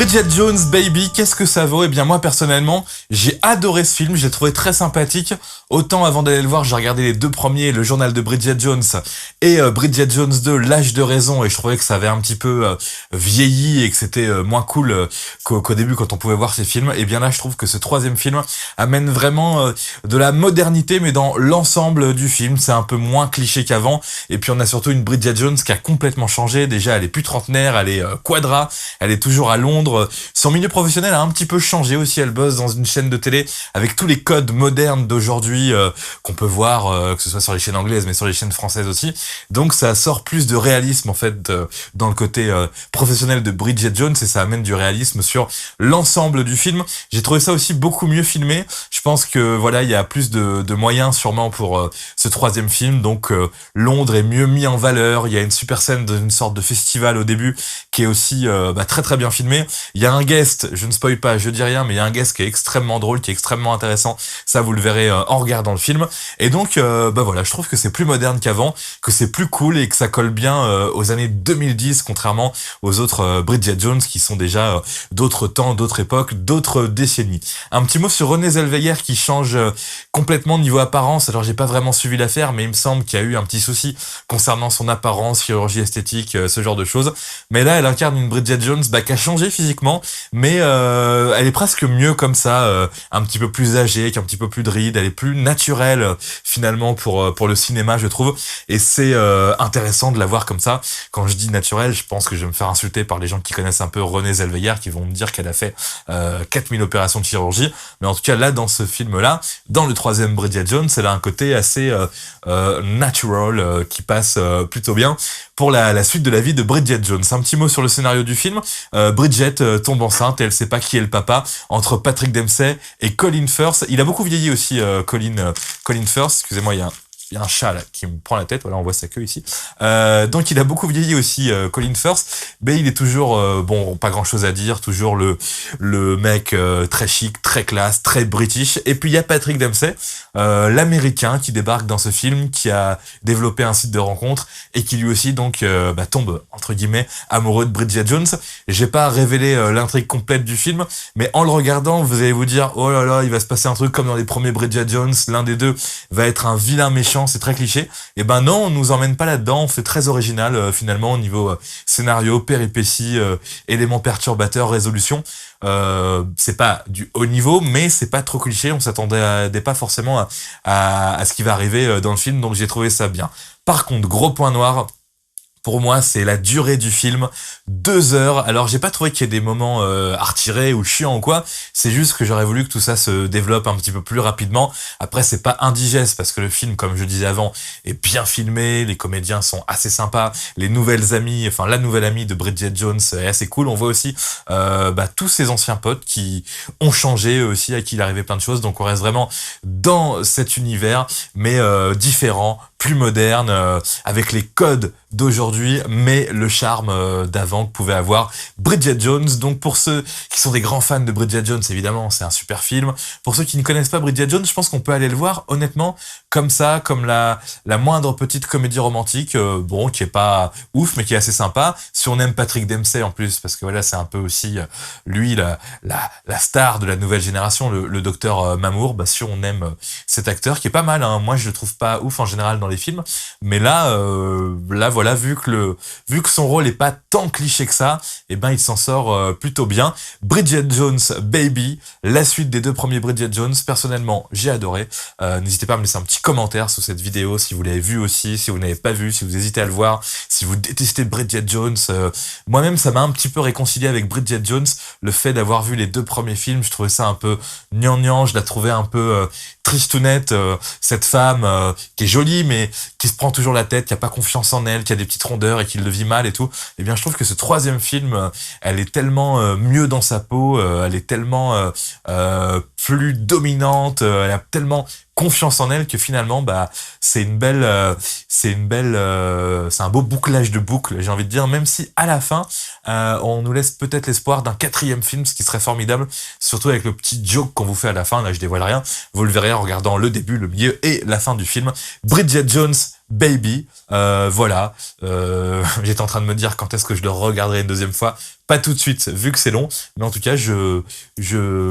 Bridget Jones, Baby, qu'est-ce que ça vaut? Eh bien moi personnellement, j'ai adoré ce film, je l'ai trouvé très sympathique. Autant avant d'aller le voir, j'ai regardé les deux premiers, Le Journal de Bridget Jones et Bridget Jones 2, L'âge de raison, et je trouvais que ça avait un petit peu vieilli et que c'était moins cool qu'au début quand on pouvait voir ces films. Et bien là, je trouve que ce troisième film amène vraiment de la modernité, mais dans l'ensemble du film, c'est un peu moins cliché qu'avant. Et puis on a surtout une Bridget Jones qui a complètement changé. Déjà, elle est plus trentenaire, elle est quadra, elle est toujours à Londres. Son milieu professionnel a un petit peu changé aussi. Elle bosse dans une chaîne de télé avec tous les codes modernes d'aujourd'hui qu'on peut voir, que ce soit sur les chaînes anglaises, mais sur les chaînes françaises aussi. Donc ça sort plus de réalisme en fait dans le côté professionnel de Bridget Jones, et ça amène du réalisme sur l'ensemble du film. J'ai trouvé ça aussi beaucoup mieux filmé. Je pense que voilà, il y a plus de moyens sûrement pour ce troisième film. Donc Londres est mieux mis en valeur. Il y a une super scène d'une sorte de festival au début qui est aussi très très bien filmé. Il y a un guest, je ne spoil pas, je dis rien, mais il y a un guest qui est extrêmement drôle, qui est extrêmement intéressant. Ça, vous le verrez en regardant le film. Et donc, voilà, je trouve que c'est plus moderne qu'avant, que c'est plus cool et que ça colle bien aux années 2010, contrairement aux autres Bridget Jones qui sont déjà d'autres temps, d'autres époques, d'autres décennies. Un petit mot sur Renée Zellweger qui change complètement niveau apparence. Alors, j'ai pas vraiment suivi l'affaire, mais il me semble qu'il y a eu un petit souci concernant son apparence, chirurgie esthétique, ce genre de choses. Mais là, elle incarne une Bridget Jones qui a changé physiquement, mais elle est presque mieux comme ça, un petit peu plus âgée, qui est un petit peu plus de rides, elle est plus naturelle finalement pour le cinéma, je trouve, et c'est intéressant de la voir comme ça. Quand je dis naturelle, je pense que je vais me faire insulter par les gens qui connaissent un peu Renée Zellweger, qui vont me dire qu'elle a fait 4000 opérations de chirurgie, mais en tout cas là, dans ce film-là, dans le troisième Bridget Jones, elle a un côté assez natural qui passe plutôt bien pour la suite de la vie de Bridget Jones. Un petit mot sur le scénario du film. Bridget tombe enceinte et elle sait pas qui est le papa, entre Patrick Dempsey et Colin Firth. Il a beaucoup vieilli aussi, Colin Firth. Excusez-moi, il y a un chat là qui me prend la tête, voilà, on voit sa queue ici. Donc il a beaucoup vieilli aussi, Colin Firth, mais il est toujours pas grand chose à dire, toujours le mec très chic, très classe, très british. Et puis il y a Patrick Dempsey, l'américain qui débarque dans ce film, qui a développé un site de rencontre et qui lui aussi donc tombe entre guillemets amoureux de Bridget Jones. J'ai pas révélé l'intrigue complète du film, mais en le regardant, vous allez vous dire oh là là, il va se passer un truc comme dans les premiers Bridget Jones, l'un des deux va être un vilain méchant. C'est très cliché. Et ben non, on nous emmène pas là-dedans. On fait très original finalement au niveau scénario, péripéties, éléments perturbateurs, résolution. C'est pas du haut niveau, mais c'est pas trop cliché. On s'attendait pas forcément à ce qui va arriver dans le film, donc j'ai trouvé ça bien. Par contre, gros point noir. Pour moi, c'est la durée du film, 2 heures. Alors, j'ai pas trouvé qu'il y ait des moments à retirer ou chiants ou quoi. C'est juste que j'aurais voulu que tout ça se développe un petit peu plus rapidement. Après, c'est pas indigeste parce que le film, comme je disais avant, est bien filmé. Les comédiens sont assez sympas. La nouvelle amie de Bridget Jones est assez cool. On voit aussi tous ses anciens potes qui ont changé aussi, à qui il arrivait plein de choses. Donc, on reste vraiment dans cet univers, mais différent, plus moderne, avec les codes d'aujourd'hui, mais le charme d'avant que pouvait avoir Bridget Jones. Donc pour ceux qui sont des grands fans de Bridget Jones, évidemment, c'est un super film. Pour ceux qui ne connaissent pas Bridget Jones, je pense qu'on peut aller le voir, honnêtement, comme ça, comme la moindre petite comédie romantique, qui est pas ouf, mais qui est assez sympa. Si on aime Patrick Dempsey en plus, parce que voilà, c'est un peu aussi lui la star de la nouvelle génération, le docteur Mamour. Si on aime cet acteur, qui est pas mal, hein. Moi je le trouve pas ouf en général dans les films, mais là voilà, vu que son rôle est pas tant cliché que ça, il s'en sort plutôt bien. Bridget Jones, Baby, la suite des 2 premiers Bridget Jones. Personnellement, j'ai adoré. N'hésitez pas à me laisser un petit commentaire sous cette vidéo si vous l'avez vu aussi, si vous n'avez pas vu, si vous hésitez à le voir, si vous détestez Bridget Jones. Moi-même, ça m'a un petit peu réconcilié avec Bridget Jones. Le fait d'avoir vu les 2 premiers films, je trouvais ça un peu gnangnan, je la trouvais un peu tristounette, cette femme qui est jolie mais qui se prend toujours la tête, qui a pas confiance en elle, qui a des petites rondeurs et qui le vit mal et tout. Eh bien, je trouve que ce troisième film, elle est tellement mieux dans sa peau, elle est tellement plus dominante, elle a tellement confiance en elle que finalement c'est un beau bouclage de boucle, j'ai envie de dire, même si à la fin on nous laisse peut-être l'espoir d'un 4e film, ce qui serait formidable, surtout avec le petit joke qu'on vous fait à la fin. Là, je dévoile rien, vous le verrez en regardant le début, le milieu et la fin du film. Bridget Jones, Baby. Voilà. J'étais en train de me dire quand est-ce que je le regarderai une deuxième fois. Pas tout de suite, vu que c'est long. Mais en tout cas, je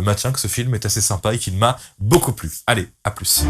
maintiens que ce film est assez sympa et qu'il m'a beaucoup plu. Allez, à plus.